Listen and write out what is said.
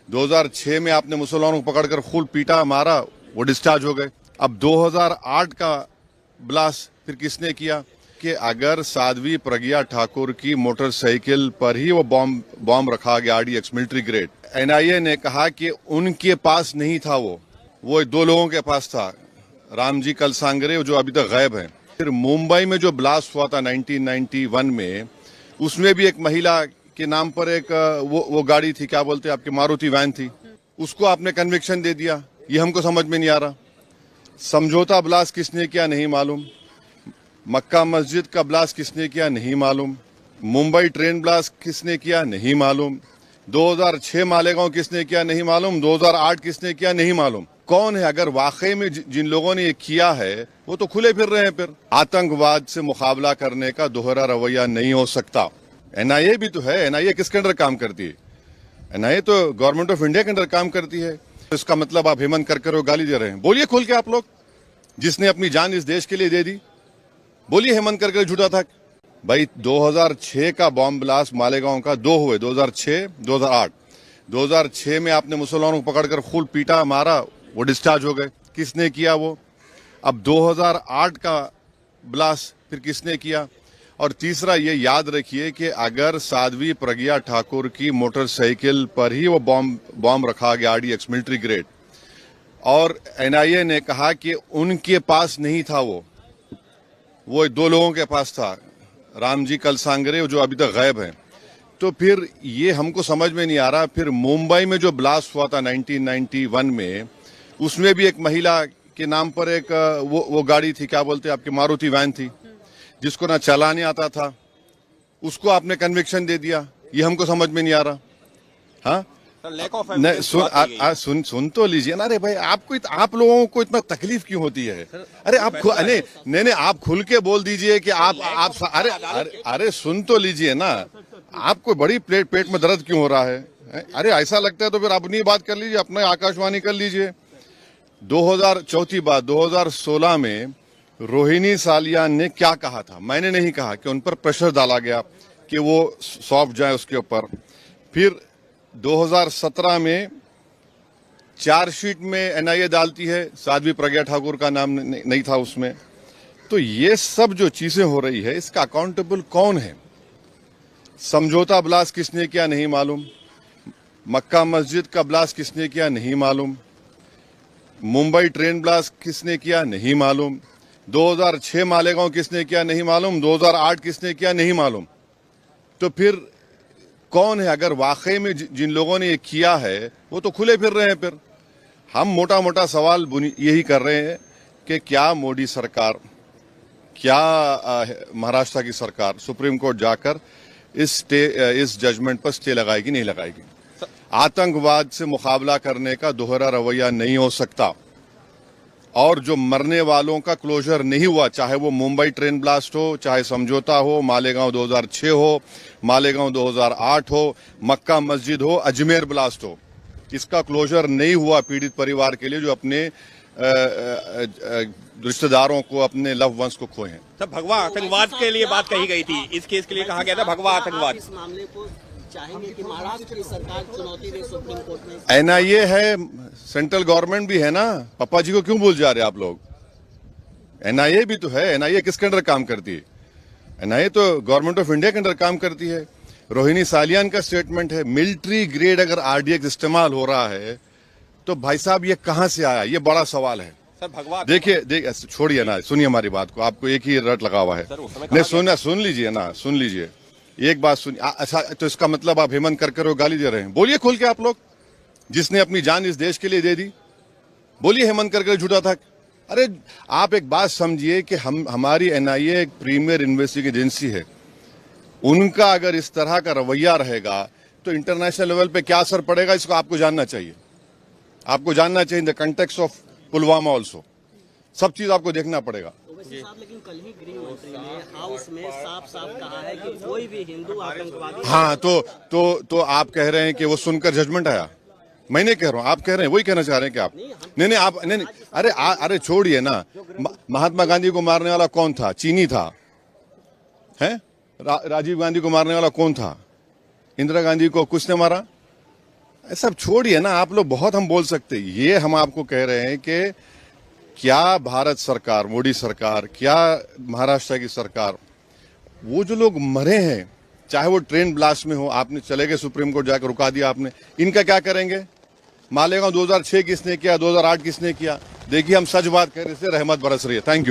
2006 में आपने मुसलमानों को पकड़कर खूब पीटा मारा, वो डिस्चार्ज हो गए। अब 2008 का ब्लास्ट फिर किसने किया कि अगर साध्वी प्रज्ञा ठाकुर की मोटरसाइकिल पर ही वो बॉम्ब रखा गया, RDX मिलिट्री ग्रेड। NIA ने कहा कि उनके पास नहीं था, वो 2 लोगों के पास था, रामजी कलसांगरे जो अभी तक गायब हैं। फिर मुंबई में जो ब्लास्ट हुआ था 1991 में, उसमें भी एक महिला के नाम पर एक वो गाड़ी थी, क्या बोलते हैं आपकी, मारुति वैन थी, उसको आपने कन्विक्शन दे दिया। ये हमको समझ में नहीं आ रहा। समझौता ब्लास्ट किसने किया नहीं मालूम, मक्का मस्जिद का ब्लास्ट किसने किया नहीं मालूम, मुंबई ट्रेन ब्लास्ट किसने किया नहीं मालूम, 2006 मालेगांव किसने किया नहीं मालूम, 2008 किसने किया नहीं मालूम। कौन है? अगर वाकई में जिन लोगों ने ये किया है वो तो खुले फिर रहे हैं। फिर आतंकवाद से मुकाबला करने का दोहरा रवैया नहीं हो सकता। NIA भी तो है। NIA किसके अंडर काम करती है? NIA तो गवर्नमेंट ऑफ इंडिया के अंडर काम करती है। इसका मतलब आप हेमंत करकर वो गाली दे रहे हैं? बोलिए खुल के आप लोग, जिसने अपनी जान इस देश के लिए दे दी, बोलिए हेमंत करकर झूठा था। भाई 2006 का बॉम्ब ब्लास्ट मालेगांव का 2 हुए, 2006, 2008। 2006 में आपने मुसलमानों को पकड़कर खूब पीटा मारा, वो डिस्चार्ज हो गए। किसने किया वो? अब 2008 का ब्लास्ट फिर किसने किया? और तीसरा ये याद रखिए कि अगर साध्वी प्रज्ञा ठाकुर की मोटरसाइकिल पर ही वो बॉम्ब रखा गया, RDX मिलिट्री ग्रेड, और NIA ने कहा कि उनके पास नहीं था, वो 2 लोगों के पास था, रामजी कलसांगरे जो अभी तक गायब हैं। तो फिर ये हमको समझ में नहीं आ रहा। फिर मुंबई में जो ब्लास्ट हुआ था 1991 में, उसमें भी एक महिला के नाम पर एक वो गाड़ी थी, क्या बोलते हैं आपकी, मारुति वैन थी, जिसको ना चलाने आता था, उसको आपने कन्विक्शन दे दिया। ये हमको समझ में नहीं आ रहा। हाँ, सुन तो लीजिए ना। अरे भाई, आप लोगों को इतना तकलीफ क्यों होती है? अरे आप नहीं, आप खुल के बोल दीजिए कि आप अरे सुन तो लीजिए ना। आपको बड़ी पेट में दर्द क्यों हो रहा है? अरे ऐसा लगता है तो फिर अपनी बात कर लीजिए, अपने आकाशवाणी कर लीजिए। 2016 में रोहिणी सालियान ने क्या कहा था? मैंने नहीं कहा कि उन पर प्रेशर डाला गया कि वो सौंप जाए उसके ऊपर। फिर 2017 में चार्जशीट में NIA डालती है, साध्वी प्रज्ञा ठाकुर का नाम नहीं था उसमें। तो ये सब जो चीजें हो रही है, इसका अकाउंटेबल कौन है? समझौता ब्लास्ट किसने किया नहीं मालूम, मक्का मस्जिद का ब्लास्ट किसने किया नहीं मालूम, मुंबई ट्रेन ब्लास्ट किसने किया नहीं मालूम, 2006 मालेगांव किसने किया नहीं मालूम, 2008 किसने किया नहीं मालूम। तो फिर कौन है? अगर वाकई में जिन लोगों ने ये किया है वो तो खुले फिर रहे हैं। फिर हम मोटा मोटा सवाल यही कर रहे हैं कि क्या मोदी सरकार, क्या महाराष्ट्र की सरकार सुप्रीम कोर्ट जाकर इस जजमेंट पर स्टे लगाएगी, नहीं लगाएगी? आतंकवाद से मुकाबला करने का दोहरा रवैया नहीं हो सकता। और जो मरने वालों का क्लोजर नहीं हुआ, चाहे वो मुंबई ट्रेन ब्लास्ट हो, चाहे समझौता हो, मालेगांव 2006 हो, मालेगांव 2008 हो, मक्का मस्जिद हो, अजमेर ब्लास्ट हो, इसका क्लोजर नहीं हुआ पीड़ित परिवार के लिए, जो अपने रिश्तेदारों को, अपने लव वंस को खोए हैं। तब भगवा आतंकवाद के लिए बात कही गई थी। इस केस के लिए कहा गया था भगवा आतंकवाद। इस मामले को चाहेंगे कि महाराष्ट्र की सरकार चुनौती दे सुप्रीम कोर्ट में? NIA है, सेंट्रल गवर्नमेंट भी है ना। पापा जी को क्यों भूल जा रहे आप लोग? NIA भी तो है। NIA किसके अंडर काम करती है? NIA तो गवर्नमेंट ऑफ इंडिया के अंडर काम करती है। रोहिणी सालियान का स्टेटमेंट है, मिलिट्री ग्रेड अगर RDX इस्तेमाल हो रहा है तो भाई साहब ये कहां से आया? ये बड़ा सवाल है। सर भगवा देखिए छोड़िए ना, सुनिए हमारी बात को। आपको एक ही रट लगा हुआ है। नहीं, सुन लीजिए ना, सुन लीजिए एक बात। सुनिए। अच्छा, तो इसका मतलब आप हेमंत करकर वो गाली दे रहे हैं? बोलिए खुल के आप लोग, जिसने अपनी जान इस देश के लिए दे दी, बोलिए हेमंत करकर झूठा था। अरे आप एक बात समझिए कि हमारी NIA एक प्रीमियर इन्वेस्टिगेटिव एजेंसी है। उनका अगर इस तरह का रवैया रहेगा तो इंटरनेशनल लेवल पे क्या असर पड़ेगा, इसको आपको जानना चाहिए। आपको जानना चाहिए in the context of Pulwama also. सब चीज आपको देखना पड़ेगा। लेकिन कल ही गृह मंत्री ने हाउस में साफ कहा है कि कोई भी हिंदू आतंकवादी। हाँ, तो आप कह रहे हैं कि वो सुनकर जजमेंट आया? मैं नहीं कह रहा हूँ, आप कह रहे हैं, वही कहना चाह रहे हैं कि आप नहीं आप नहीं। अरे छोड़िए ना। महात्मा गांधी को मारने वाला कौन था? चीनी था। है? राजीव गांधी को मारने वाला कौन था? इंदिरा गांधी को कुछ ने मारा? सब छोड़िए ना, आप लोग बहुत हम बोल सकते हैं। ये हम आपको कह रहे हैं कि क्या भारत सरकार, मोदी सरकार, क्या महाराष्ट्र की सरकार, वो जो लोग मरे हैं, चाहे वो ट्रेन ब्लास्ट में हो, आपने चले गए सुप्रीम कोर्ट जाकर रुका दिया आपने, इनका क्या करेंगे? मालेगांव 2006 किसने किया, 2008 किसने किया? देखिए हम सच बात कह रहे थे, रहमत बरस रही है। Thank you.